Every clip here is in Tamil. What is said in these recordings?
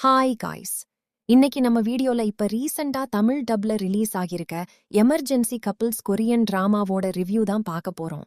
Hi guys. இன்னைக்கு நம்ம வீடியோல இப்ப ரீசெண்டா தமிழ் டப்ல ரிலீஸ் ஆகியிருக்க எமர்ஜென்சி கப்பிள்ஸ் கொரியன் டிராமாவோட ரிவ்யூ தான் பார்க்க போறோம்.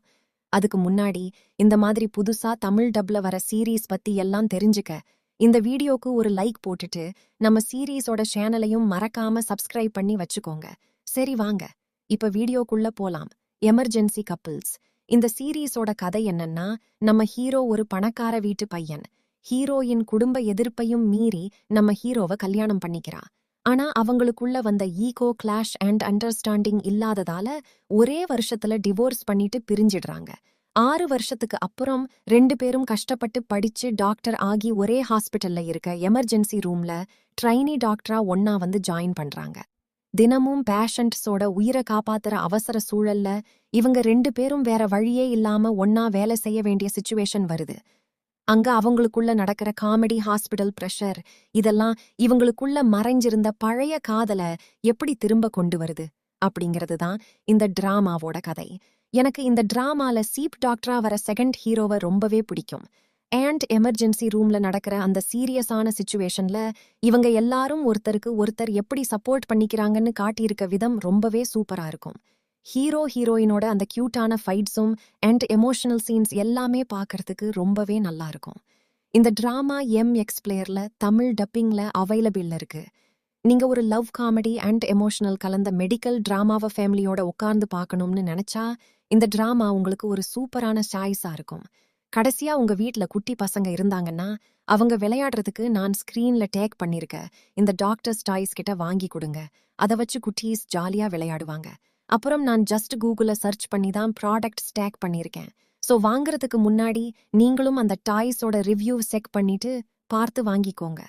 அதுக்கு முன்னாடி இந்த மாதிரி புதுசா தமிழ் டப்ல வர சீரீஸ் பத்தி எல்லாம் தெரிஞ்சுக்க இந்த வீடியோக்கு ஒரு லைக் போட்டுட்டு நம்ம சீரீஸோட சேனலையும் மறக்காம சப்ஸ்கிரைப் பண்ணி வச்சுக்கோங்க. சரி வாங்க இப்ப வீடியோக்குள்ள போலாம். எமர்ஜென்சி கப்பிள்ஸ் இந்த சீரீஸோட கதை என்னன்னா, நம்ம ஹீரோ ஒரு பணக்கார வீட்டு பையன். ஹீரோயின் குடும்ப எதிர்ப்பையும் மீறி நம்ம ஹீரோவை கல்யாணம் பண்ணிக்கிறா. ஆனா அவங்களுக்குள்ள வந்த ஈகோ கிளாஷ் அண்ட் அண்டர்ஸ்டாண்டிங் இல்லாததால ஒரே வருஷத்துல டிவோர்ஸ் பண்ணிட்டு பிரிஞ்சிடுறாங்க. 6 வருஷத்துக்கு அப்புறம் 2 பேரும் கஷ்டப்பட்டு படிச்சு டாக்டர் ஆகி ஒரே ஹாஸ்பிட்டல்ல இருக்க எமர்ஜென்சி ரூம்ல ட்ரைனி டாக்டரா ஒன்னா வந்து ஜாயின் பண்றாங்க. தினமும் பேஷண்ட்ஸோட உயிரை காப்பாத்துற அவசர சூழல்ல இவங்க 2 பேரும் வேற வழியே இல்லாம ஒன்னா வேலை செய்ய வேண்டிய சிச்சுவேஷன் வருது. அங்க அவங்களுக்குள்ள நடக்கிற காமெடி, ஹாஸ்பிடல் பிரஷர் இதெல்லாம் இவங்களுக்குள்ள மறைஞ்சிருந்த பழைய காதல எப்படி திரும்ப கொண்டு வருது அப்படிங்கிறது தான் இந்த டிராமாவோட கதை. எனக்கு இந்த டிராமால சீப் டாக்டரா வர செகண்ட் ஹீரோவை ரொம்பவே பிடிக்கும். அண்ட் எமர்ஜென்சி ரூம்ல நடக்கிற அந்த சீரியஸான சிச்சுவேஷன்ல இவங்க எல்லாரும் ஒருத்தருக்கு ஒருத்தர் எப்படி சப்போர்ட் பண்ணிக்கிறாங்கன்னு காட்டியிருக்க விதம் ரொம்பவே சூப்பரா இருக்கும். ஹீரோ ஹீரோயினோட அந்த கியூட்டான ஃபைட்ஸும் அண்ட் எமோஷனல் சீன்ஸ் எல்லாமே பார்க்கறதுக்கு ரொம்பவே நல்லா இருக்கும். இந்த டிராமா எம்எக்ஸ் பிளேயர்ல தமிழ் டப்பிங்ல அவைலபிள்ல இருக்கு. நீங்க ஒரு லவ் காமெடி அண்ட் எமோஷனல் கலந்த மெடிக்கல் டிராமாவை ஃபேமிலியோட உட்கார்ந்து பார்க்கணும்னு நினைச்சா இந்த டிராமா உங்களுக்கு ஒரு சூப்பரான சாய்ஸா இருக்கும். கடைசியா உங்க வீட்ல குட்டி பசங்க இருந்தாங்கன்னா அவங்க விளையாடுறதுக்கு நான் ஸ்கிரீன்ல டேக் பண்ணிருக்க இந்த டாக்டர்ஸ் டாய்ஸ் கிட்ட வாங்கி கொடுங்க. அதை வச்சு குட்டீஸ் ஜாலியா விளையாடுவாங்க. அப்புறம் நான் ஜஸ்ட் கூகுள சர்ச் பண்ணி தான் ப்ராடக்ட் ஸ்டாக் பண்ணியிருக்கேன். ஸோ வாங்குறதுக்கு முன்னாடி நீங்களும் அந்த டாய்ஸோட ரிவ்யூ செக் பண்ணிட்டு பார்த்து வாங்கிக்கோங்க.